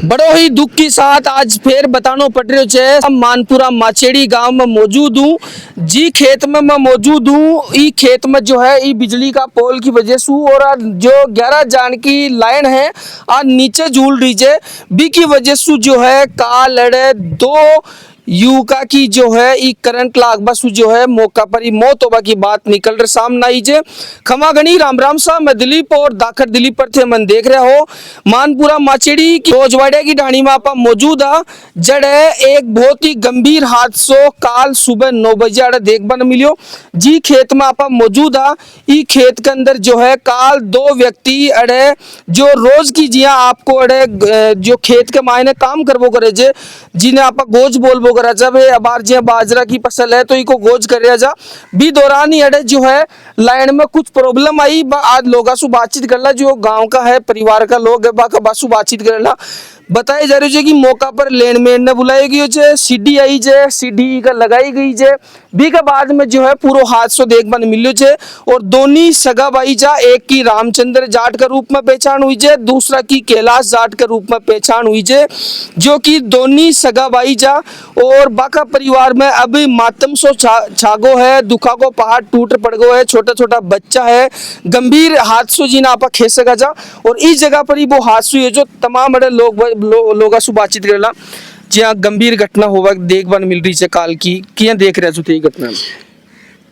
बड़ो ही दुख के साथ आज फिर बतानो पड़ रही है। मानपुरा माचेड़ी गांव में मौजूद हूँ जी, खेत में मैं मौजूद हूँ। ई खेत में जो है ई बिजली का पोल की वजह से और जो 11 जान की लाइन है आज नीचे झूल रही है। बी की वजह से जो है का लड़े दो युवका की जो है ई करंट लाग बस जो है मौका पर ही मौत होगा की बात निकल रही सामने आई जे। खमा गणी राम राम साहब, मैं दिलीप और दाखर दिलीप पर थे मन देख रहे हो। मानपुरा माचेड़ी की रोजवाड़े की ढाणी में आप मौजूद है। जड़े एक बहुत ही गंभीर हादसो काल सुबह 9 बजे अड़े देखने मिलियो जी। खेत में आप मौजूद है। ई खेत के अंदर जो है काल दो व्यक्ति अड़े जो रोज की जिया आपको अड़े जो खेत के मायने काम करवो करे जे, जिन्हें आप गोज बोलबो करा जा। भाई अबार जी बाजरा की फसल है तो इको गोज कर जा भी दौरान ही अड़े जो है लाइन में कुछ प्रॉब्लम आई। आज लोगा सु बातचीत करला जो गांव का है परिवार का लोग है बाका बासु बातचीत करला बताई जा रही है कि मौका पर लैंडमैन ने बुलाई गई है, सीडी आई जे, सीडी का लगाई गई जे। बी के बाद में जो है पूरा हादसो देखने मिलो है और दोनों सगा भाई जा, एक की रामचंद्र जाट के रूप में पहचान हुई है, दूसरा की कैलाश जाट के रूप में पहचान हुई है, जो कि दोनों सगा भाई जा। और बाका परिवार में अभी मातम सो छागो है, दुखा को पहाड़ टूट पड़ गो है, छोटा छोटा बच्चा है, गंभीर हादसों जी ना आप खेस सका जा। और इस जगह पर ही वो हादसो है जो तमाम बड़े लोग सु बातचीत करेला जहाँ गंभीर घटना होगा देखभाल मिल रही है काल की किया देख रहे हो घटना।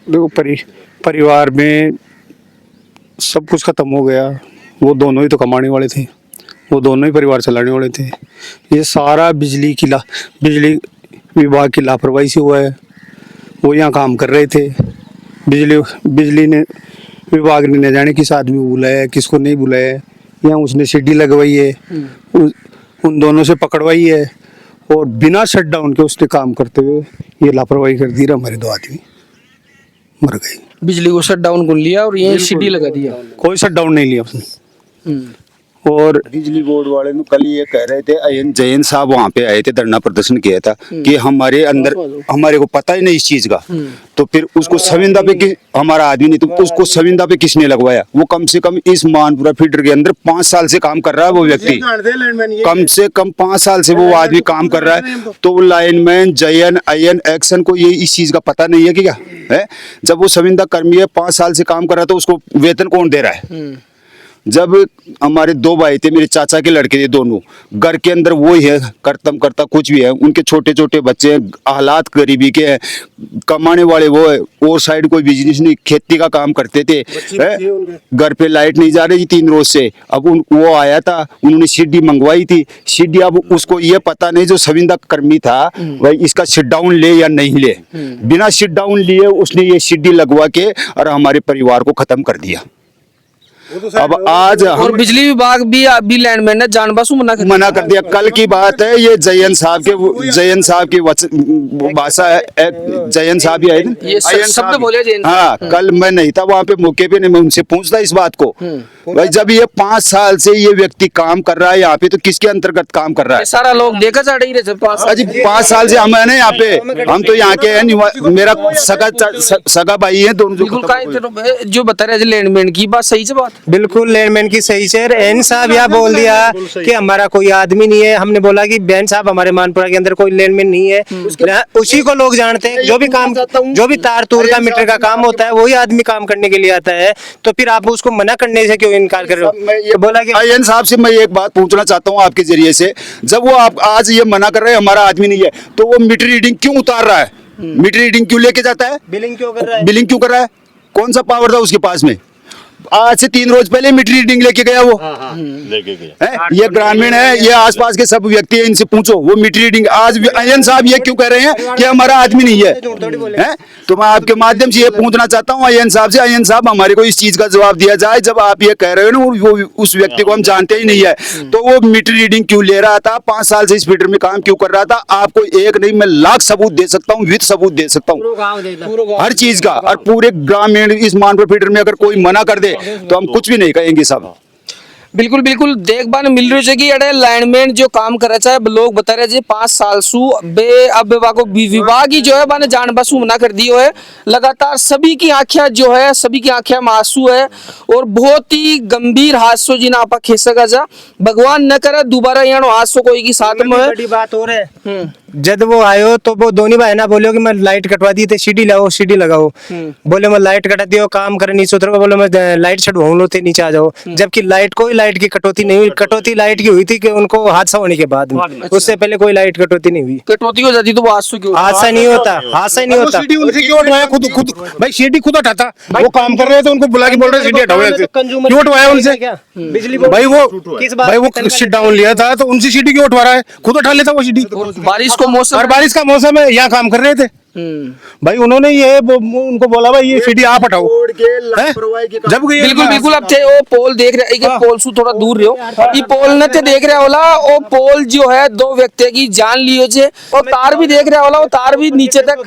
देखो परिवार में सब कुछ खत्म हो गया। वो दोनों ही तो कमाने वाले थे, वो दोनों ही परिवार चलाने वाले थे। ये सारा बिजली विभाग की लापरवाही से हुआ है। वो यहाँ काम कर रहे थे, बिजली ने विभाग ने न जाने किस आदमी को बुलाया किसको नहीं बुलाया, यहाँ उसने सीढ़ी लगवाई है, उन दोनों से पकड़वाई है और बिना शटडाउन के उसने काम करते हुए ये लापरवाही कर दी। हमारे दो आदमी मर गए। बिजली को शट डाउन कर लिया और ये सीडी लगा दिया। कोई शटडाउन नहीं लिया उसने। और बिजली बोर्ड वाले ने कल ये कह रहे थे, अयन जैन साहब वहाँ पे आए थे, धरना प्रदर्शन किया था कि हमारे अंदर हमारे को पता ही नहीं इस चीज का। तो फिर उसको संविदा पे हमारा आदमी नहीं तो उसको संविदा पे किसने लगवाया? वो कम से कम इस मानपुरा फीडर के अंदर 5 साल से काम कर रहा है वो व्यक्ति, कम से कम 5 साल से वो आदमी काम कर रहा है। तो लाइनमैन जयन अयन एक्शन को ये इस चीज का पता नहीं है कि क्या है? जब वो संविदा कर्मी है 5 साल से काम कर रहा है तो उसको वेतन कौन दे रहा है? जब हमारे 2 भाई थे, मेरे चाचा के लड़के थे, दोनों घर के अंदर वो ही है करतम करता कुछ भी है, उनके छोटे छोटे बच्चे हैं, हालात गरीबी के हैं, कमाने वाले वो है और साइड कोई बिजनेस नहीं, खेती का काम करते थे। घर पे लाइट नहीं जा रही थी 3 रोज से। अब वो आया था, उन्होंने सीडी मंगवाई थी, सीडी अब उसको ये पता नहीं जो संविदा कर्मी था भाई इसका शिट डाउन ले या नहीं ले। बिना शिट डाउन लिए उसने ये सीडी लगवा के और हमारे परिवार को खत्म कर दिया। अब आज और बिजली विभाग भी लैंडमैन ने जानबूझ मना कर दिया। कल की बात है, ये जयन साहब की भाषा है, जयन साहब ही आए थे, शब्द बोले जयन। हाँ, कल मैं नहीं था वहाँ पे मौके पे, नहीं मैं उनसे पूछता इस बात को भाई जब ये 5 साल से ये व्यक्ति काम कर रहा है यहाँ पे तो किसके अंतर्गत काम कर रहा है? सारा लोग देखा जा रही है 5 साल से हम है ना यहाँ पे, हम तो यहाँ के हैं, मेरा सगा भाई है दोनों। जो बता रहे लैंडमैन की बात सही से बात बिल्कुल लैंडमैन की सही से एन साहब यहाँ बोल दिया कि हमारा कोई आदमी नहीं है। हमने बोला कि बैन साहब हमारे मानपुरा के अंदर कोई लैंडमैन नहीं है, उसी को लोग जानते हैं। जो भी तार तूर का मीटर का काम होता है वही आदमी काम करने के लिए आता है। तो फिर आप उसको मना करने से क्यों इनकार कर रहे हो? तो बोला कि अयन साहब से मैं एक बात पूछना चाहता हूँ आपके जरिए से, जब वो आप आज ये मना कर रहे हैं हमारा आदमी नहीं है तो वो मीटर रीडिंग क्यों उतार रहा है? मीटर रीडिंग क्यों लेके जाता है? बिलिंग क्यों कर रहा है? बिलिंग क्यों कर रहा है? कौन सा पावर था उसके पास में? आज से 3 रोज पहले मीटर रीडिंग लेके गया वो। लेके गया ये ग्रामीण है, ये आसपास के सब व्यक्ति है, इनसे पूछो वो मीटर रीडिंग। आज अयन साहब ये क्यों कह रहे हैं कि हमारा आदमी नहीं है? तो मैं आपके माध्यम से ये पूछना चाहता हूँ अयन साहब से, अयन साहब हमारे को इस चीज का जवाब दिया जाए। जब आप ये कह रहे हो ना वो उस व्यक्ति को हम जानते ही नहीं है तो वो मीटर रीडिंग क्यों ले रहा था? 5 साल से इस फीडर में काम क्यों कर रहा था? आपको एक नहीं मैं लाख सबूत दे सकता हूँ, विद सबूत दे सकता हूँ हर चीज का। और पूरे ग्रामीण इस मानपुर फीडर में अगर कोई मना कर दे तो हम कुछ भी नहीं कहेंगे सब। बिल्कुल बिल्कुल देखभाल मिल रही है कि अरे लाइनमैन जो काम करे चाहे लोग बता रहे जी 5 साल सु बे अब को विभाग ही जो है बाने जान बसु मना कर दियो है। लगातार सभी की आंखें जो है सभी की आंखें में आंसू है और बहुत ही गंभीर हादसों जिन्हें आप खेसका जा भगवान न करे दोबारा यहाँ हादसों कोई की साथ में है। बड़ी बात और है जब वो आयो तो वो दोनों भाई ना बोलो कि मैं लाइट कटवा दी थे सीढ़ी लगाओ सीढ़ी लगाओ बोले मैं लाइट कटा दियो काम करे नीचे उतर बोले मैं लाइट चढ़वाऊं लो थे नीचे आ जाओ जबकि लाइट कोई लाइट की कटौती नहीं हुई कटौती लाइट की हुई थी कि उनको हादसा होने के बाद में उससे पहले कोई लाइट कटौती नहीं हुई कटौती हो जाती तो वो हादसों क्यों हादसा नहीं होता हादसा नहीं होता सीढ़ी उनसे क्यों उठवाया खुद खुद भाई सीढ़ी खुद हटाता वो काम कर रहे थे उनको बुला के बोल रहे सीढ़ी हटाओ ऐसे क्यों उठवाया उनसे बिजली भाई वो किस बात भाई वो पे सिट डाउन लिया था तो उनसे सीढ़ी क्यों उठवा रहा है खुद उठा लेता वो सीढ़ी बारिश को मौसम और बारिश का मौसम है यहाँ काम कर रहे थे भाई उन्होंने ये उनको बोला भाई ये सीढ़ी आप हटाओ हैं? जब ये बिल्कुल बिल्कुल अब थे वो पोल देख रहे एक पोल से थोड़ा दूर रहो ये पोल ने थे देख रहे होला वो पोल जो है 2 व्यक्ति की जान लियो छे और तार भी देख रहे होला वो तार भी नीचे तक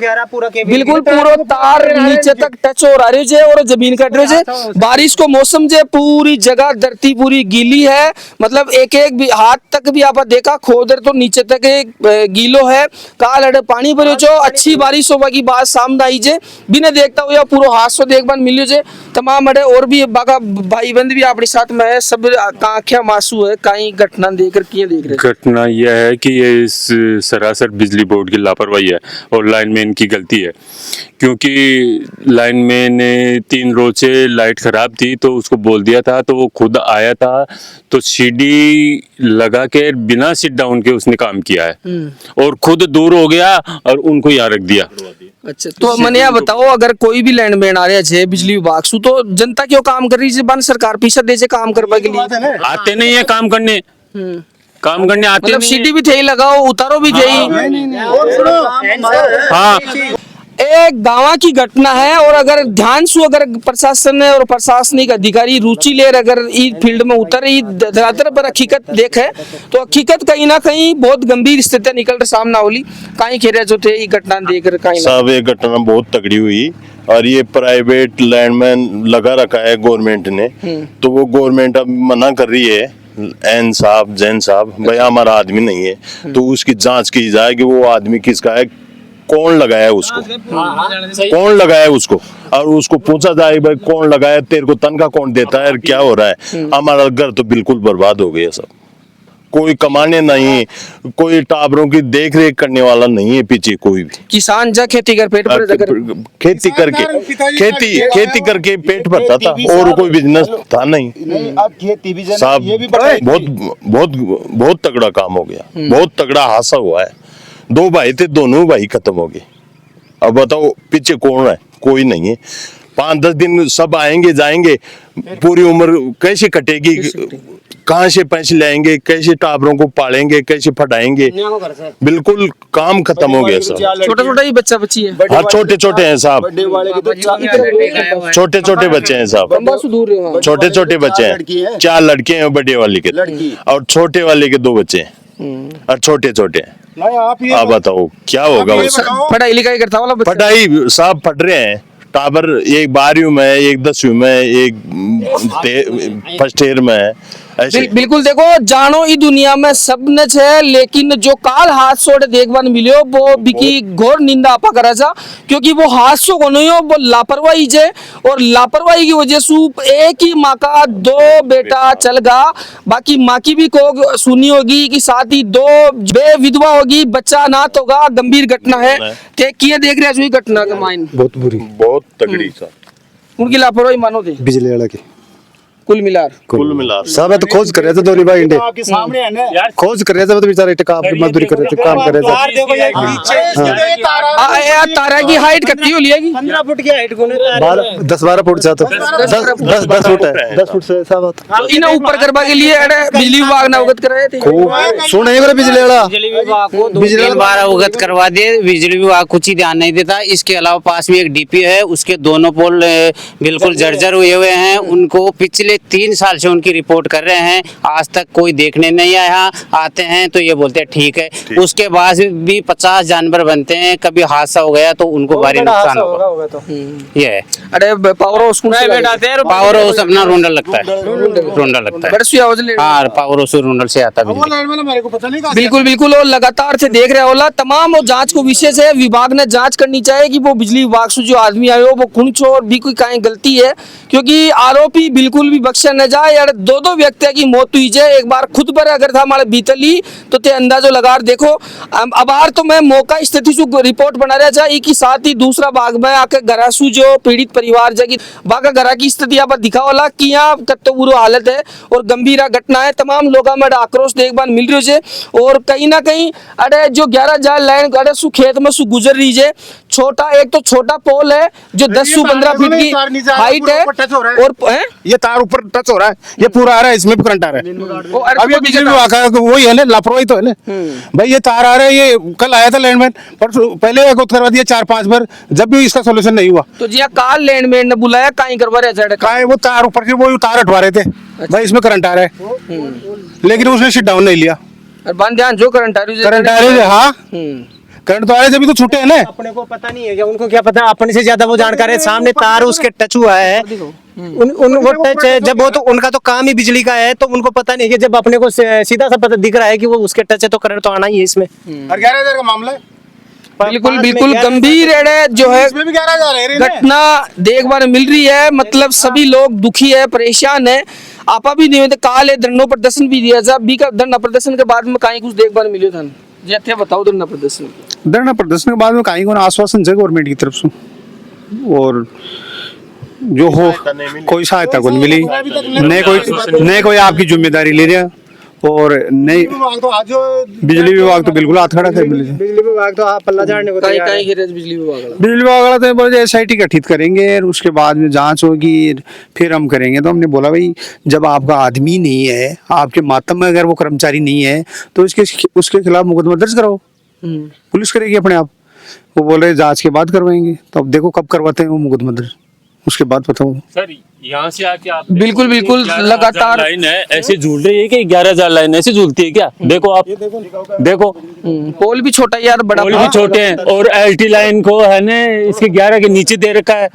बिल्कुल पूरा तार नीचे तक टच हो रहा है और जमीन कट रही है। बारिश को मौसम जे पूरी जगह धरती पूरी गीली है मतलब एक एक भी हाथ तक भी आप देखा खोदर तो नीचे तक एक गीलो है काल अड़े पानी भरियो छो अच्छी बारिश होगा की बात सामने आई जे बिना देखता हुआ पूरा हादसों देखभाल मिलियो जे तमाम अड़े और भी बाका भाई बंद भी अपने साथ में है सब आंखें मासूम है कहीं घटना देखकर किए देख रहे घटना यह है कि ये इस सरासर बिजली बोर्ड की लापरवाही है और लाइनमैन की गलती है क्योंकि लाइनमैन ने 3 रोज से लाइट खराब थी तो उसको बोल दिया था तो वो खुद आया था तो सीढ़ी लगा के बिना सिट डाउन के उसने काम किया है और खुद दूर हो गया और उनको यहाँ रख दिया। अच्छा तो मैंने यह बताओ अगर कोई भी लैंडमैन आ रहा है बिजली विभाग से तो जनता क्यों काम कर रही है बन सरकार पैसा दे काम करने के लिए आते नहीं है काम करने आते मतलब नहीं सीटी भी थे ही लगाओ उतारो भी थे हाँ एक गांव की घटना है और अगर ध्यान से अगर प्रशासन और प्रशासनिक अधिकारी रुचि ले अगर इस फील्ड में उतर धरातल पर हकीकत देखे तो हकीकत कहीं ना कहीं बहुत गंभीर स्थितियां निकल कर सामने होली कहीं खेरे जो थे ये घटना देख कहीं साहब ये घटना बहुत तगड़ी हुई और ये प्राइवेट लैंडमैन लगा रखा है गवर्नमेंट ने तो वो गवर्नमेंट अब मना कर रही है एन साहब जैन साहब भाई हमारा आदमी नहीं है तो उसकी जांच की जाए कि वो आदमी किसका है कौन लगाया उसको कौन लगाया उसको और उसको पूछा जाए भाई कौन लगाया तेरे को तनख्वाह कौन देता है क्या हो रहा है। हमारा घर तो बिल्कुल बर्बाद हो गया सब कोई कमाने नहीं कोई टावरों की देख रेख करने वाला नहीं है पीछे कोई भी किसान जा खेती कर पेट भर खेती करके पेट भरता था और कोई बिजनेस था नहीं। अब खेती भी साहब बहुत तगड़ा काम हो गया बहुत तगड़ा हादसा हुआ है 2 भाई थे दोनों भाई खत्म हो गए। अब बताओ पीछे कौन है कोई नहीं है 5-10 दिन सब आएंगे जाएंगे पूरी उम्र कैसे कटेगी कहाँ से पैसे लाएंगे कैसे टावरों को पालेंगे कैसे फटाएंगे बिल्कुल काम खत्म हो गया सब छोटा छोटा ही बच्चा बच्ची है हाँ छोटे हैं साहब छोटे बच्चे हैं साहब छोटे बच्चे हैं 4 लड़के हैं बड़े वाले के और छोटे वाले के 2 बच्चे हैं और छोटे हैं। आप बताओ क्या होगा पढ़ाई लिखाई करता वाला पढ़ाई साहब पढ़ रहे हैं टावर एक 12वीं में एक 10वीं में एक फर्स्ट ईयर में है ऐसे बिल्कुल देखो जानो ई दुनिया में सब न है लेकिन जो काल हादसों देखभाल मिलियो वो बिकी घोर निंदा आपा करा जा क्योंकि वो हादसों को नहीं हो वो लापरवाही जे और लापरवाही की वजह से एक ही माँ का 2 बेटा चल गा बाकी माँ की भी को सुनी होगी कि साथ ही 2 बेविधवा होगी बच्चा नाथ होगा गंभीर घटना है किए देख रहे हो घटना का माइन बहुत बुरी बहुत तगड़ी सर उनकी लापरवाही मानो थे बिजली वाला की कुल मिलार साहब तो खोज कर रहे थे दोनों भाई इंडे खोज कर रहे थे तो बेचारे काम मजदूरी कर रहे थे काम कर रहे थे तारा की हाइट कितनी हो लिएगी 15 फुट की हाइट को 10-12 फुट से तो 10 फुट है 10 फुट से ऐसा बात तो इन ऊपर करवा के लिए बिजली विभाग ने अवगत कराए थे सुने करे बिजली वाला विभाग को 2-3 बार अवगत करवा दे बिजली विभाग कुछ ही ध्यान नहीं देता। इसके अलावा पास में एक डीपी है उसके दोनों पोल बिल्कुल जर्जर हुए हैं उनको पिछले पिछले 3 साल से उनकी रिपोर्ट कर रहे हैं, आज तक कोई देखने नहीं आया। यहाँ आते हैं तो ये बोलते हैं ठीक है, उसके बाद भी 50 जानवर बनते हैं, कभी हादसा हो गया तो उनको भारी नुकसान होगा। तो ये है अरे पावर हाउस पावर हाउस अपना रोंडल लगता है, रोंडल लगता है। बरसुई आवाज ले हाँ, पावर हाउस रोंडल से आता है बिजली। बिल्कुल बिल्कुल, और लगातार से देख रहे होला तमाम वो जांच को विशेष है, विभाग ने जांच करनी चाहिए कि वो बिजली विभाग से जो आदमी आयो वो कुछ और भी कोई कहीं गलती है, क्योंकि आरोपी बिल्कुल भी बख्शा न जाए। यार 2 व्यक्ति की मौत हुई है, एक बार खुद पर अगर था हमारे बीतली तो ते अंदाजो लगा देखो। अब आर तो मैं मौका स्थिति से रिपोर्ट बना रहा था, एक ही साथ ही दूसरा भाग में आके घरासू जो पीड़ित परिवार जगह बाका घरा की स्थिति यहाँ पर दिखा होला कि यहाँ कत्तो बुरो हालत है और गंभीर घटना है। तमाम लोगों में आक्रोश देखभाल मिल रही है और कहीं ना कहीं अरे जो 11,000 लाइन अरे सु खेत में सु गुजर रही है। छोटा एक तो छोटा पोल है जो 10 से 15 फीट की हाइट है और ये तार ऊपर टच हो रहा है, ये पूरा आ रहा है, इसमें भी करंट आ रहा है। अब ये बिजली विभाग का वही है ना, लापरवाही तो है ना भाई। ये तार आ रहा है, ये कल आया था लैंडमैन, पर पहले एक करवा दिया 4-5 बार, जब भी इसका सोल्यूशन नहीं हुआ तो जी काल लैंडमैन ने बुलाया कहीं करवा रहे कहा वो तार ऊपर के वो तार हटवा रहे थे भाई, इसमें करंट आ रहा है, लेकिन उसने शिट डाउन नहीं लिया। और बांध ध्यान जो करंट आ रही है करंट आ रहे थे, हाँ करंट तो आ रहे थे, अभी तो छूटे हैं ना। अपने को पता नहीं है, क्या उनको क्या पता, अपने से ज्यादा वो जानकार है। सामने तार उसके टच हुआ है, उन वो टच है, जब वो तो उनका तो काम ही बिजली का है, तो उनको पता नहीं है कि जब अपने को सीधा सा पता दिख रहा है कि वो उसके टच है तो करंट तो आना ही है इसमें। और 11,000 का मामला है, बिल्कुल बिल्कुल गंभीर है जो है इसमें भी 11,000 है घटना देखभाल मिल रही है। मतलब सभी लोग दुखी है, परेशान है। आपा भी नहीं काल है, धरना प्रदर्शन भी दिया जा बी का धरना प्रदर्शन के बाद में कहीं कुछ देखभाल मिले था जी थे बताओ धरना प्रदर्शन के बाद में कहीं को आश्वासन है गवर्नमेंट की तरफ से, और जो हो कोई सहायता को नहीं मिली, नहीं कोई आपकी जिम्मेदारी ले रहा, और नहीं बिजली विभाग तो बिल्कुल हाथ खड़ा कर मिले। बिजली विभाग तो पल्ला झाड़ने को तैयार है। बिजली विभाग बिजली विभाग वाला तो बोले SIT गठित करेंगे और उसके बाद में जांच होगी फिर हम करेंगे। तो हमने बोला भाई जब आपका आदमी नहीं है, आपके मातम में अगर वो कर्मचारी नहीं है तो उसके खिलाफ मुकदमा दर्ज कराओ, पुलिस करेगी अपने आप। वो बोल रहे जांच के बाद करवाएंगे, तो अब देखो कब करवाते हैं वो मुकदमा दर्ज, उसके बाद बताओ। सर यहाँ से आके आप बिल्कुल बिल्कुल लगातार लाइन है ऐसे झूल रही है कि 11,000 लाइन ऐसे झूलती है क्या? देखो आप देखो पोल भी छोटा यार, बड़ा पोल भी छोटे हैं और LT लाइन को है ना इसके 11 के नीचे दे रखा है।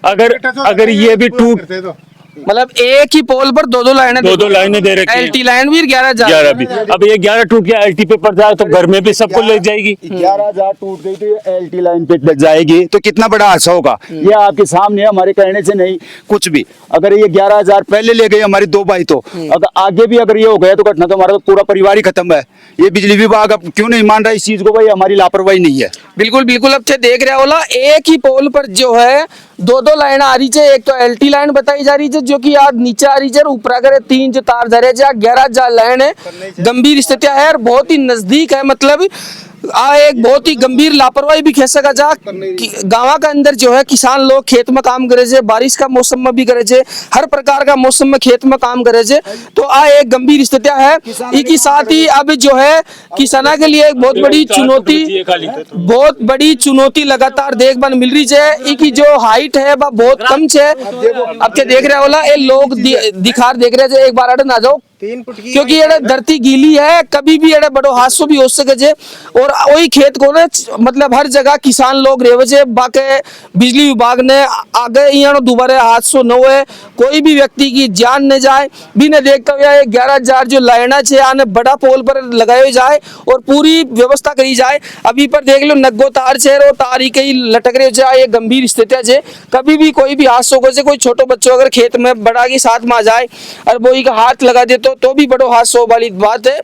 अगर ये भी टूट मतलब एक ही पोल पर 2 लाइनें 2 लाइनें दे रखी हैं। LT लाइन भी 11 भी, अब ये 11 टूट के LT पे पड़ जाए तो घर में भी सबको ले जाएगी। 11,000 टूट गई तो ये LT लाइन पे लग जाएगी तो कितना बड़ा हादसा होगा। ये आपके सामने हमारे कहने से नहीं कुछ भी। अगर ये 11,000 पहले ले गए हमारी 2 भाई, तो अगर आगे भी अगर ये हो गया तो घटना तो हमारा तो पूरा परिवार ही खत्म है। ये बिजली विभाग अब क्यों नहीं मान रहा इस चीज को? भाई हमारी लापरवाही नहीं है। बिल्कुल बिल्कुल, अब देख रहे होला एक ही पोल पर जो है 2 लाइन आ रही है। एक तो LT लाइन बताई जा रही है जो कि आज नीचे आ रही है, ऊपर अगर 3 जो तार धरे जा 11,000 लाइन है। गंभीर स्थितियां है और बहुत ही नजदीक है। मतलब एक बहुत ही गंभीर लापरवाही भी कह सका जा। गाँव के अंदर जो है किसान लोग खेत में काम करे छे, बारिश का मौसम में भी करे छे, हर प्रकार का मौसम में खेत में काम करे छे। तो एक गंभीर स्थितियां है। इसके साथ ही अब जो है किसानों के लिए एक बहुत बड़ी चुनौती लगातार देखभाल मिल रही है। इनकी जो हाइट है वह बहुत कम है। अब के देख रहे होला ये लोग दिखार देख रहे थे, एक बार अड़े ना जाओ क्योंकि ये धरती गीली है, कभी भी ये बड़ो हादसों भी हो सके जे। और वही खेत को ने मतलब हर जगह किसान लोग रेवे छे। बाके बिजली विभाग ने आगे यहाँ दोबारा हादसों न हुए, कोई भी व्यक्ति की जान न जाए भी न देखता हुआ 11,000 जो लाइना छे आने बड़ा पोल पर लगाए जाए और पूरी व्यवस्था करी जाए। अभी पर देख लो नग्गो तार छे और तार ही कहीं लटक रहे जाए। ये गंभीर स्थितियां छे, कभी भी कोई भी हादसों को से कोई छोटो बच्चों अगर खेत में बड़ा के साथ में आ जाए और वो ही का हाथ लगा दे तो भी बड़ो हादसा वाली बात है।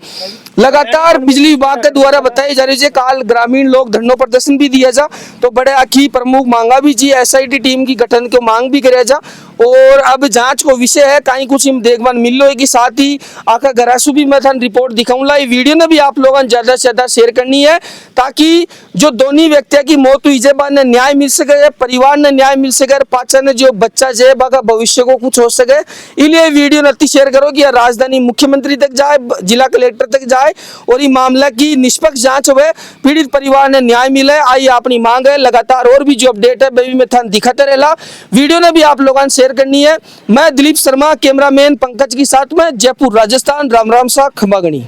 लगातार बिजली विभाग के द्वारा बताई जा रही है काल ग्रामीण लोग धरना प्रदर्शन भी दिया जा, तो बड़े आखी प्रमुख मांगा भी जी SIT टीम की गठन को मांग भी करे जा। और अब जांच को विषय है कहीं कुछ देखभाल मिल लो। साथ ही आका घरासू भी मैं थान रिपोर्ट दिखाऊंगा। ये वीडियो ने भी आप लोगों ने ज्यादा से ज्यादा शेयर करनी है ताकि जो दोनों व्यक्तियों की मौत हुई है ने न्याय मिल सके, परिवार ने न्याय मिल सके, पाचा ने जो बच्चा है बाका भविष्य को कुछ हो सके। इसलिए वीडियो नती शेयर करो कि राजधानी मुख्यमंत्री तक जाए, जिला कलेक्टर तक जाए जाए और ये मामला की निष्पक्ष जांच हुए, पीड़ित परिवार ने न्याय मिले। आई अपनी मांग है, लगातार और भी जो अपडेट है बेबी में थान दिखाते रहेला। वीडियो ने भी आप लोगों ने शेयर करनी है। मैं दिलीप शर्मा, कैमरामैन पंकज के साथ में, जयपुर राजस्थान। राम राम सा खंबागणी।